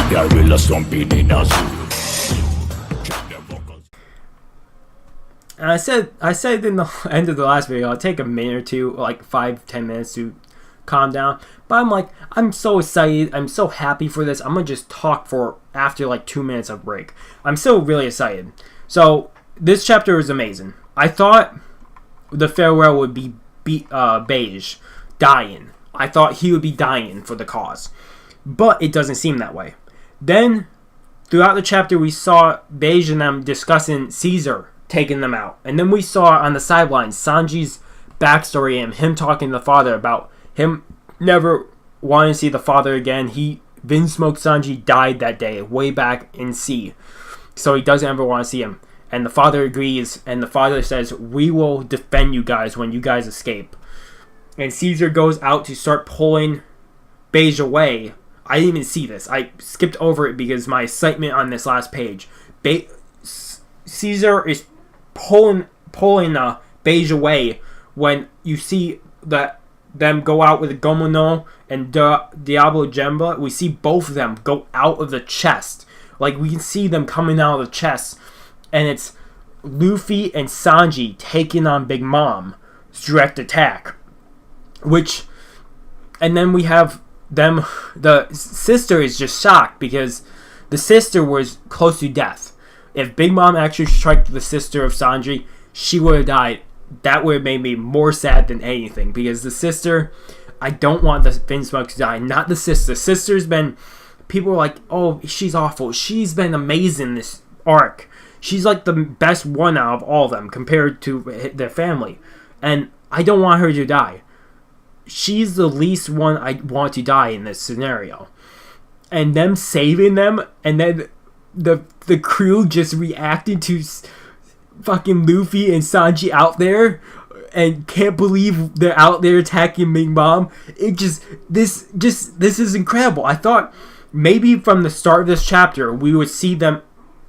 Gorilla stomping in a zoo. And I said in the end of the last video, I'll take a minute or two, like 5-10 minutes to calm down. But I'm like, I'm so excited. I'm so happy for this. I'm going to just talk for after like 2 minutes of break. I'm still really excited. So this chapter is amazing. I thought the farewell would be Beige dying. I thought he would be dying for the cause. But it doesn't seem that way. Then, throughout the chapter, we saw Beige and them discussing Caesar taking them out. And then we saw on the sidelines Sanji's backstory and him talking to the father about him never wanting to see the father again. Vinsmoke Sanji died that day, way back in sea. So he doesn't ever want to see him. And the father agrees, and the father says, we will defend you guys when you guys escape. And Caesar goes out to start pulling Beige away. I didn't even see this. I skipped over it because my excitement on this last page. Caesar is pulling Beige away when you see that them go out with Gomono and Diablo Jemba. We see both of them go out of the chest. Like, we can see them coming out of the chest. And it's Luffy and Sanji taking on Big Mom's direct attack. And then we have them, the sister is just shocked because the sister was close to death. If Big Mom actually struck the sister of Sanji, she would have died. That would have made me more sad than anything. Because the sister, I don't want the Vinsmoke to die. Not the sister. The sister's been, people are like, oh, she's awful. She's been amazing this arc. She's like the best one out of all of them compared to their family. And I don't want her to die. She's the least one I want to die in this scenario. And them saving them, and then the crew just reacted to fucking Luffy and Sanji out there and can't believe they're out there attacking Big Mom. This is incredible. I thought maybe from the start of this chapter we would see them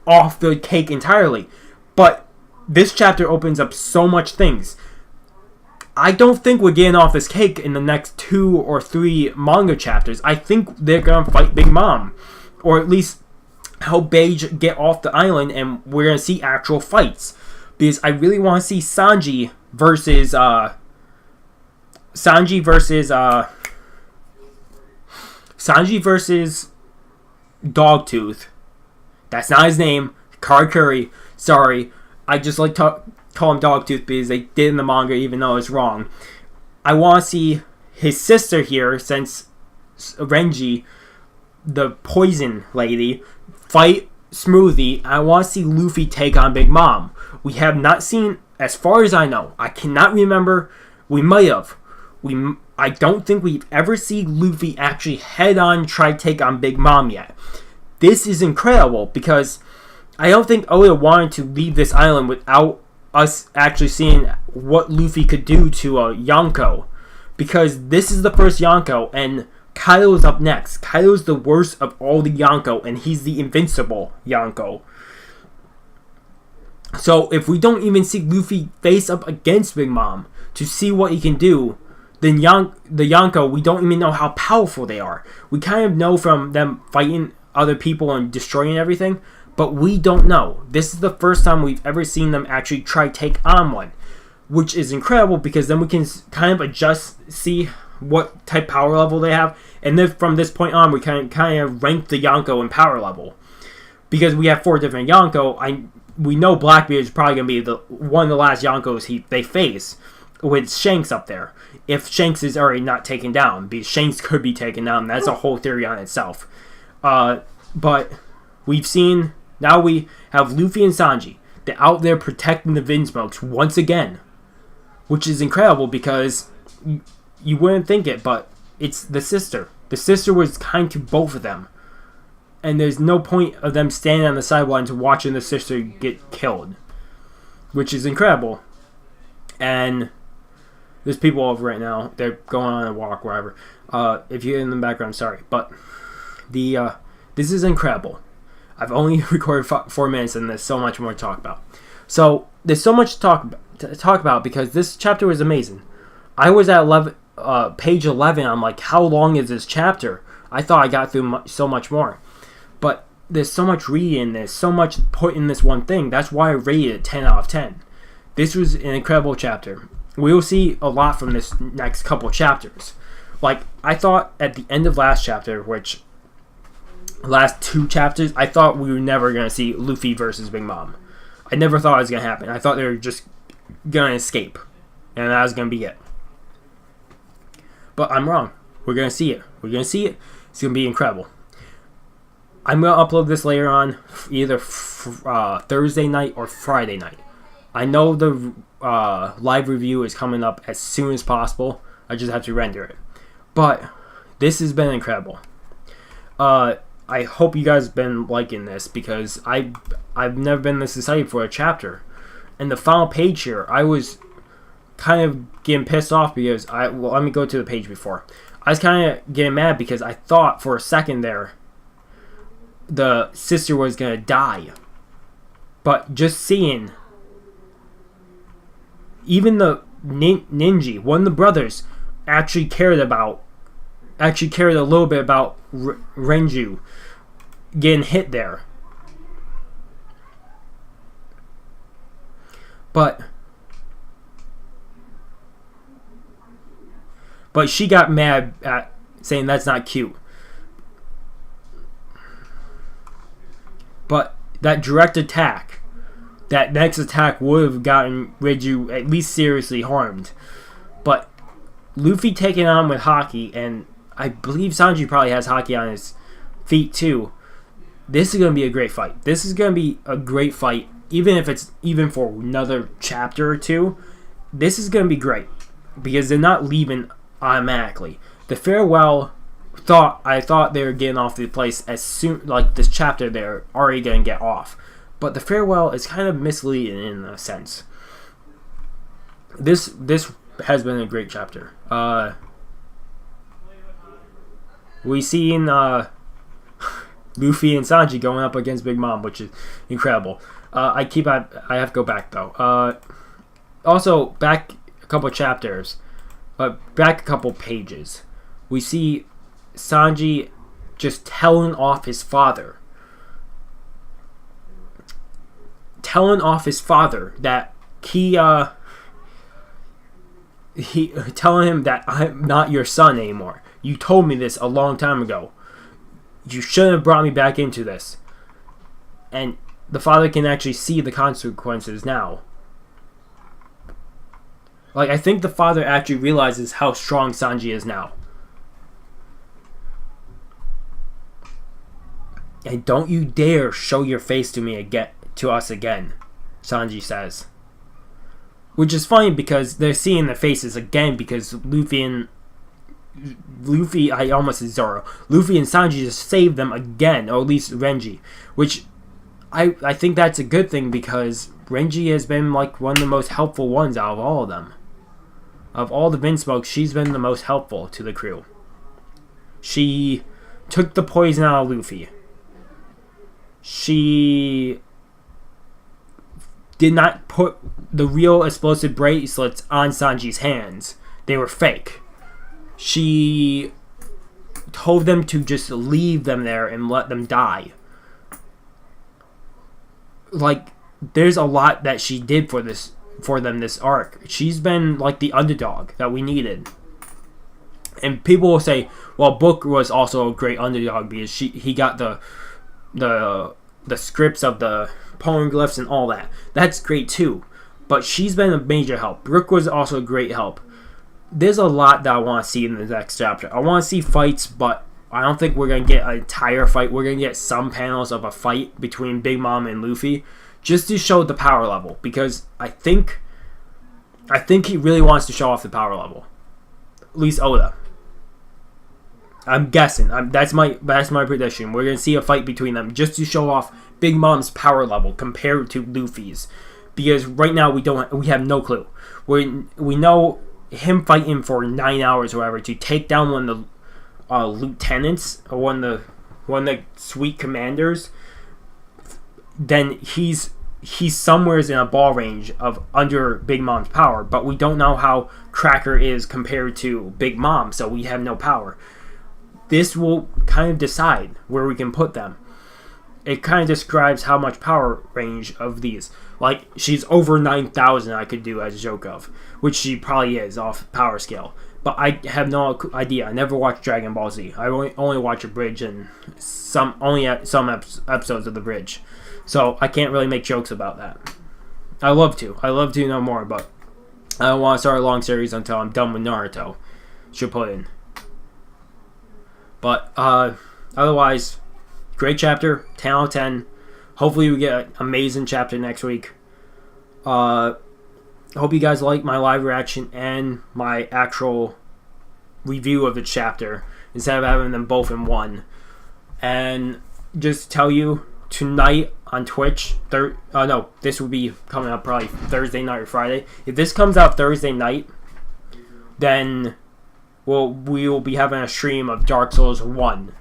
off the cake entirely, but this chapter opens up so much things. I don't think we're getting off this cake in the next 2 or 3 manga chapters. I think they're gonna fight Big Mom, or at least help Beige get off the island, and we're gonna see actual fights. Because I really want to see Sanji versus Dogtooth. That's not his name. Karakuri. Sorry. I just like to call him Dogtooth because they did in the manga even though it's wrong. I want to see his sister here, since Renji, the poison lady, fight Smoothie. I want to see Luffy take on Big Mom. We have not seen, as far as I know, I cannot remember, we might have. I don't think we've ever seen Luffy actually head-on try to take on Big Mom yet. This is incredible because I don't think Oda wanted to leave this island without us actually seeing what Luffy could do to Yonko. Because this is the first Yonko, and Kaido's up next. Kaido's the worst of all the Yonko, and he's the invincible Yonko. So if we don't even see Luffy face up against Big Mom to see what he can do, then the Yonko, we don't even know how powerful they are. We kind of know from them fighting other people and destroying everything, but we don't know. This is the first time we've ever seen them actually try to take on one, which is incredible because then we can kind of see what type power level they have, and then from this point on we kind of rank the Yonko in power level because we have 4 different Yonko. We know Blackbeard is probably going to be one of the last Yonkos they face, with Shanks up there. If Shanks is already not taken down, because Shanks could be taken down. That's a whole theory on itself. But we've seen, now we have Luffy and Sanji. They're out there protecting the Vinsmokes once again, which is incredible because you wouldn't think it, but it's the sister. The sister was kind to both of them. And there's no point of them standing on the sidelines watching the sister get killed, which is incredible. And there's people over right now. They're going on a walk, wherever. If you're in the background, sorry. But this is incredible. I've only recorded 4 minutes, and there's so much more to talk about. So there's so much to talk about because this chapter was amazing. I was at page 11. I'm like, how long is this chapter? I thought I got through so much more. there's so much reading in this, so much put in this one thing. That's why I rated it 10 out of 10. This was an incredible chapter. We will see a lot from this next couple chapters. Like, I thought at the end of last chapter, which last 2 chapters, I thought we were never going to see Luffy versus Big Mom. I never thought it was going to happen. I thought they were just going to escape. And that was going to be it. But I'm wrong. We're going to see it. We're going to see it. It's going to be incredible. I'm going to upload this later on, either Thursday night or Friday night. I know the live review is coming up as soon as possible. I just have to render it. But this has been incredible. I hope you guys have been liking this, because I've never been this excited for a chapter. And the final page here, I was kind of getting pissed off because let me go to the page before. I was kind of getting mad because I thought for a second there the sister was going to die. But just seeing, even the Ninja, one of the brothers, actually cared a little bit about Renju getting hit there. But she got mad at saying that's not cute. But that direct attack, that next attack would have gotten Renju at least seriously harmed. But Luffy taking on with Haki, and I believe Sanji probably has Haki on his feet too. This is going to be a great fight. This is going to be a great fight, even if it's even for another chapter or 2. This is going to be great because they're not leaving automatically. The farewell, I thought they were getting off the place as soon, like this chapter, they're already going to get off. But the farewell is kind of misleading in a sense. This has been a great chapter. We seen Luffy and Sanji going up against Big Mom, which is incredible. I have to go back though. Also, back a couple chapters, back a couple pages, we see Sanji just telling off his father. That he telling him that I'm not your son anymore. You told me this a long time ago. You shouldn't have brought me back into this. And the father can actually see the consequences now. Like, I think the father actually realizes how strong Sanji is now. And don't you dare show your face to us again, Sanji says. Which is funny because they're seeing their faces again because Luffy and Sanji just saved them again, or at least Renji. Which I think that's a good thing because Renji has been like one of the most helpful ones out of all of them. Of all the Vinsmoke, she's been the most helpful to the crew. She took the poison out of Luffy. She did not put the real explosive bracelets on Sanji's hands. They were fake. She told them to just leave them there and let them die. Like, there's a lot that she did for them this arc. She's been like the underdog that we needed. And people will say, well, Book was also a great underdog because he got the scripts of the poneglyphs and all that. That's great too. But she's been a major help. Brook was also a great help. There's a lot that I want to see in the next chapter. I want to see fights, but I don't think we're going to get an entire fight. We're going to get some panels of a fight between Big Mom and Luffy just to show the power level. Because I think he really wants to show off the power level. At least Oda. I'm guessing. That's my prediction. We're going to see a fight between them just to show off Big Mom's power level compared to Luffy's. Because right now we have no clue. We know him fighting for 9 hours or whatever to take down one of the lieutenants or one of the sweet commanders. Then he's somewhere in a ball range of under Big Mom's power, but we don't know how Cracker is compared to Big Mom, so we have no power. This will kind of decide where we can put them. it kind of describes how much power range of these. Like, she's over 9,000 I could do as a joke of, which she probably is off power scale. But I have no idea. I never watched Dragon Ball Z. I only watch a bridge and some episodes of the bridge. So I can't really make jokes about that. I love to know more, but I don't want to start a long series until I'm done with Naruto. Should put in. But otherwise, great chapter, 10 out of 10. Hopefully we get an amazing chapter next week. Hope you guys like my live reaction and my actual review of the chapter instead of having them both in one. And just tell you, tonight on Twitch, this will be coming up probably Thursday night or Friday. If this comes out Thursday night, then we will be having a stream of Dark Souls 1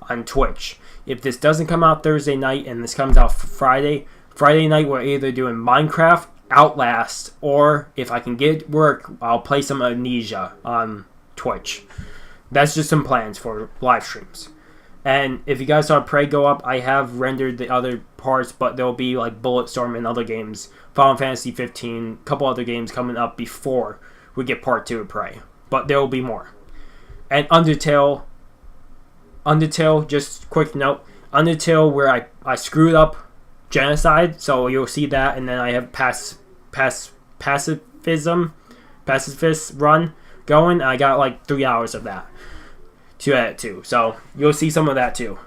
on Twitch. If this doesn't come out Thursday night and this comes out Friday night, we're either doing Minecraft, Outlast, or if I can get work, I'll play some Amnesia on Twitch. That's just some plans for live streams. And if you guys saw Prey go up, I have rendered the other parts, but there'll be like Bulletstorm and other games, Final Fantasy 15, a couple other games coming up before we get part 2 of Prey. But there will be more. And Undertale, just quick note, Undertale where I screwed up Genocide, so you'll see that, and then I have pacifist run going. I got like 3 hours of that to edit too, so you'll see some of that too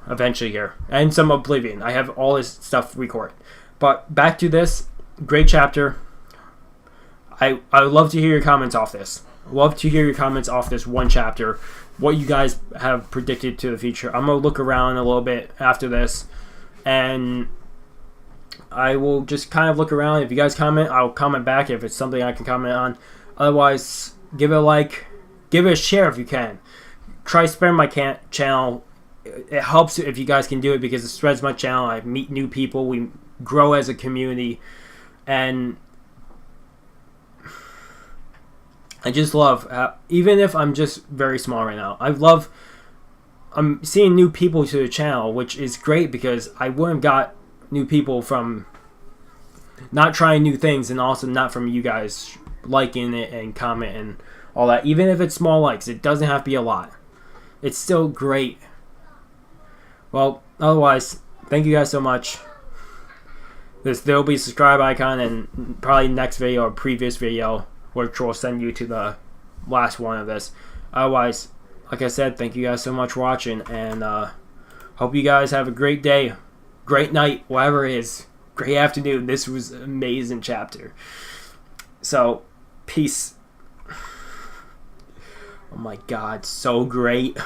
eventually here, and some Oblivion. I have all this stuff recorded. But back to this great chapter. I would love to hear your comments off this. Love to hear your comments off this one chapter. What you guys have predicted to the future. I'm gonna look around a little bit after this, and I will just kind of look around. If you guys comment, I'll comment back if it's something I can comment on. Otherwise, give it a like, give it a share if you can. Try spreading my channel. It helps if you guys can do it because it spreads my channel. I meet new people. We grow as a community, and I just love, even if I'm just very small right now, I'm seeing new people to the channel, which is great because I wouldn't have got new people from not trying new things, and also not from you guys liking it and comment and all that. Even if it's small likes, it doesn't have to be a lot. It's still great. Well, otherwise, thank you guys so much. There'll be a subscribe icon and probably next video or previous video, which will send you to the last one of this. Otherwise, like I said, thank you guys so much for watching, and hope you guys have a great day, great night, whatever it is, great afternoon. This was an amazing chapter. So, peace. Oh my god, so great.